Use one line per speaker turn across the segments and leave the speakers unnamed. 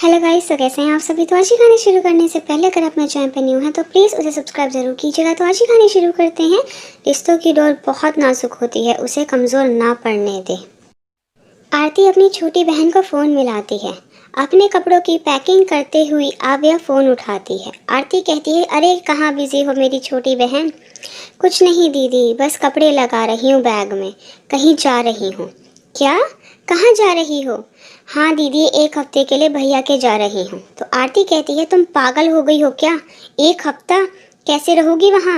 Hello guys, तो कैसे हैं आप सभी। तो आज की कहानी शुरू करने से पहले अगर आप मेरे चैनल पर न्यू हैं तो प्लीज़ उसे सब्सक्राइब जरूर कीजिएगा। तो आज की कहानी शुरू करते हैं। रिश्तों की डोर बहुत नाजुक होती है, उसे कमज़ोर ना पड़ने दे। आरती अपनी छोटी बहन को फ़ोन मिलाती है। अपने कपड़ों की पैकिंग करते हुए आव्या फ़ोन उठाती है। आरती कहती है, अरे कहाँ बिज़ी हो मेरी छोटी बहन। कुछ नहीं दीदी, बस कपड़े लगा रही हूँ बैग में, कहीं जा रही हूँ। क्या? कहाँ जा रही हो? हाँ दीदी, 1 हफ्ते के लिए भैया के जा रही हूँ। तो आरती कहती है, तुम पागल हो गई हो क्या? 1 हफ्ता कैसे रहोगी वहाँ?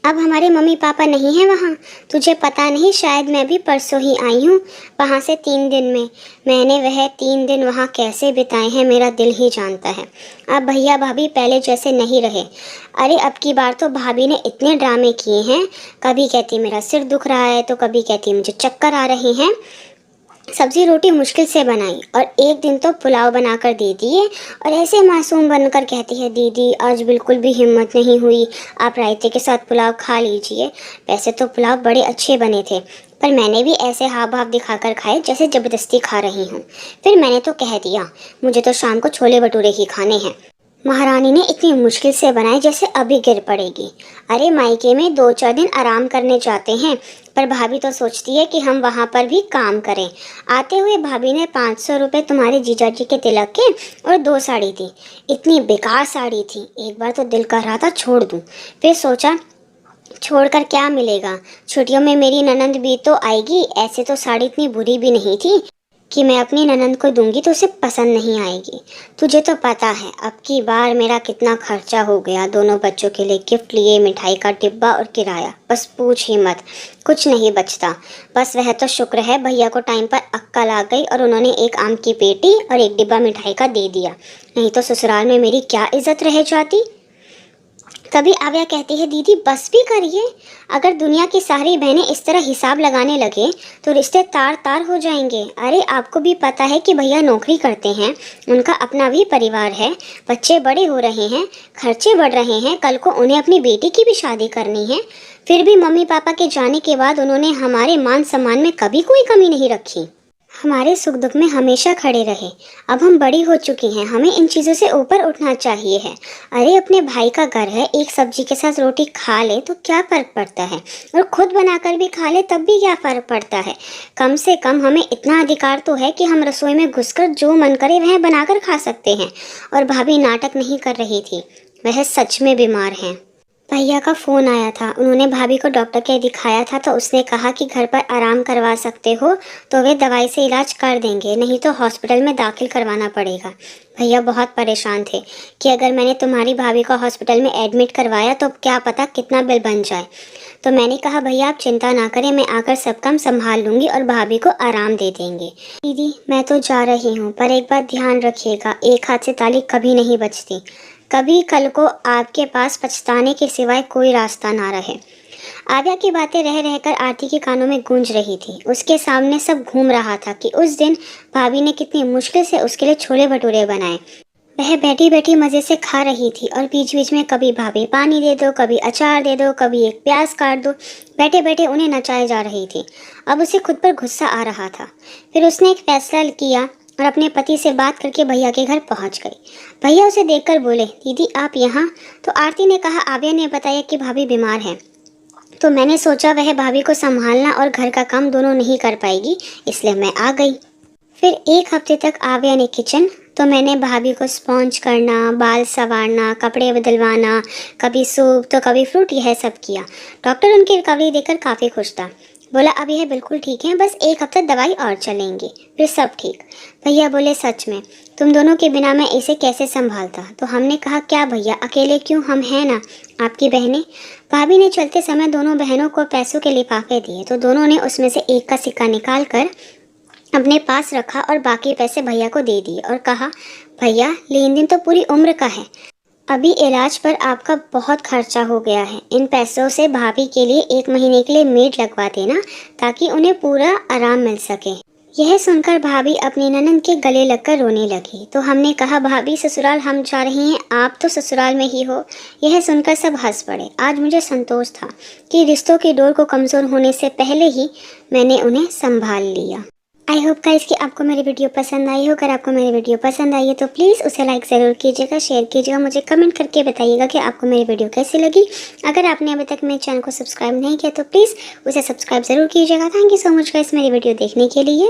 अब हमारे मम्मी पापा नहीं हैं वहाँ। तुझे पता नहीं, शायद मैं भी परसों ही आई हूँ वहाँ से 3 दिन में। मैंने वह 3 दिन वहाँ कैसे बिताए हैं मेरा दिल ही जानता है। अब भैया भाभी पहले जैसे नहीं रहे। अरे अब की बार तो भाभी ने इतने ड्रामे किए हैं। कभी कहती मेरा सिर दुख रहा है, तो कभी कहती मुझे चक्कर आ रहे हैं। सब्जी रोटी मुश्किल से बनाई और एक दिन तो पुलाव बनाकर दे दिए और ऐसे मासूम बनकर कहती है, दीदी आज बिल्कुल भी हिम्मत नहीं हुई, आप रायते के साथ पुलाव खा लीजिए। वैसे तो पुलाव बड़े अच्छे बने थे, पर मैंने भी ऐसे हाव भाव दिखाकर खाए जैसे ज़बरदस्ती खा रही हूँ। फिर मैंने तो कह दिया, मुझे तो शाम को छोले भटूरे ही खाने हैं। महारानी ने इतनी मुश्किल से बनाए जैसे अभी गिर पड़ेगी। अरे मायके में 2-4 दिन आराम करने जाते हैं, पर भाभी तो सोचती है कि हम वहाँ पर भी काम करें। आते हुए भाभी ने 500 रुपये तुम्हारे जीजाजी के तिलक के और 2 साड़ी दी। इतनी बेकार साड़ी थी, एक बार तो दिल कर रहा था छोड़ दूँ। फिर सोचा छोड़कर क्या मिलेगा, छुट्टियों में मेरी ननंद भी तो आएगी। ऐसे तो साड़ी इतनी बुरी भी नहीं थी कि मैं अपनी ननंद को दूंगी तो उसे पसंद नहीं आएगी। तुझे तो पता है अब की बार मेरा कितना खर्चा हो गया। दोनों बच्चों के लिए गिफ्ट लिए, मिठाई का डिब्बा और किराया, बस पूछ ही मत, कुछ नहीं बचता। बस वह तो शुक्र है भैया को टाइम पर अक्कल आ गई और उन्होंने एक आम की पेटी और एक डिब्बा मिठाई का दे दिया, नहीं तो ससुराल में मेरी क्या इज्जत रह जाती। तभी आव्या कहती है, दीदी बस भी करिए। अगर दुनिया की सारी बहनें इस तरह हिसाब लगाने लगे तो रिश्ते तार तार हो जाएंगे। अरे आपको भी पता है कि भैया नौकरी करते हैं, उनका अपना भी परिवार है, बच्चे बड़े हो रहे हैं, खर्चे बढ़ रहे हैं, कल को उन्हें अपनी बेटी की भी शादी करनी है। फिर भी मम्मी पापा के जाने के बाद उन्होंने हमारे मान सम्मान में कभी कोई कमी नहीं रखी, हमारे सुख दुख में हमेशा खड़े रहे। अब हम बड़ी हो चुकी हैं, हमें इन चीज़ों से ऊपर उठना चाहिए है। अरे अपने भाई का घर है, एक सब्जी के साथ रोटी खा ले तो क्या फ़र्क पड़ता है, और खुद बनाकर भी खा ले तब भी क्या फ़र्क पड़ता है। कम से कम हमें इतना अधिकार तो है कि हम रसोई में घुसकर जो मन करे वह बनाकर खा सकते हैं। और भाभी नाटक नहीं कर रही थी, वह सच में बीमार हैं। भैया का फ़ोन आया था, उन्होंने भाभी को डॉक्टर के दिखाया था तो उसने कहा कि घर पर आराम करवा सकते हो तो वे दवाई से इलाज कर देंगे, नहीं तो हॉस्पिटल में दाखिल करवाना पड़ेगा। भैया बहुत परेशान थे कि अगर मैंने तुम्हारी भाभी को हॉस्पिटल में एडमिट करवाया तो क्या पता कितना बिल बन जाए। तो मैंने कहा, भैया आप चिंता ना करें, मैं आकर सब काम संभाल लूँगी और भाभी को आराम दे देंगे। दीदी मैं तो जा रही हूँ, पर एक बात ध्यान रखिएगा, एक हाथ से ताली कभी नहीं बजती। कभी कल को आपके पास पछताने के सिवाय कोई रास्ता ना रहे। आव्या की बातें रह रहकर आरती के कानों में गूंज रही थी। उसके सामने सब घूम रहा था कि उस दिन भाभी ने कितनी मुश्किल से उसके लिए छोले भटूरे बनाए। वह बैठी बैठी मज़े से खा रही थी और बीच बीच में कभी भाभी पानी दे दो, कभी अचार दे दो, कभी एक प्याज काट दो, बैठे बैठे उन्हें नचाए जा रही थी। अब उसे खुद पर गुस्सा आ रहा था। फिर उसने एक फैसला किया और अपने पति से बात करके भैया के घर पहुंच गई। भैया उसे देखकर बोले, दीदी आप यहाँ? तो आरती ने कहा, आव्या ने बताया कि भाभी बीमार है, तो मैंने सोचा वह भाभी को संभालना और घर का काम दोनों नहीं कर पाएगी, इसलिए मैं आ गई। फिर 1 हफ्ते तक आव्या ने किचन, तो मैंने भाभी को स्पॉन्ज करना, बाल संवारना, कपड़े बदलवाना, कभी सूप तो कभी फ्रूट, यह सब किया। डॉक्टर उनकी रिकवरी देखकर काफ़ी खुश था, बोला अब यह बिल्कुल ठीक है, बस 1 हफ्ता दवाई और चलेंगी, फिर सब ठीक। भैया बोले, सच में तुम दोनों के बिना मैं इसे कैसे संभालता। तो हमने कहा, क्या भैया अकेले क्यों, हम हैं ना आपकी बहनें। भाभी ने चलते समय दोनों बहनों को पैसों के लिफाफे दिए, तो दोनों ने उसमें से एक का सिक्का निकाल कर अपने पास रखा और बाकी पैसे भैया को दे दिए और कहा, भैया लेन देन तो पूरी उम्र का है, अभी इलाज पर आपका बहुत खर्चा हो गया है, इन पैसों से भाभी के लिए 1 महीने के लिए मेड लगवा देना ताकि उन्हें पूरा आराम मिल सके। यह सुनकर भाभी अपनी ननंद के गले लगकर रोने लगी। तो हमने कहा, भाभी ससुराल हम जा रही हैं, आप तो ससुराल में ही हो। यह सुनकर सब हंस पड़े। आज मुझे संतोष था कि रिश्तों की डोर को कमज़ोर होने से पहले ही मैंने उन्हें संभाल लिया। आई होप गाइस कि आपको मेरी वीडियो पसंद आई हो। अगर आपको मेरी वीडियो पसंद आई है तो प्लीज़ उसे लाइक ज़रूर कीजिएगा, शेयर कीजिएगा, मुझे कमेंट करके बताइएगा कि आपको मेरी वीडियो कैसी लगी। अगर आपने अभी तक मेरे चैनल को सब्सक्राइब नहीं किया तो प्लीज़ उसे सब्सक्राइब ज़रूर कीजिएगा। Thank you so much guys मेरी वीडियो देखने के लिए।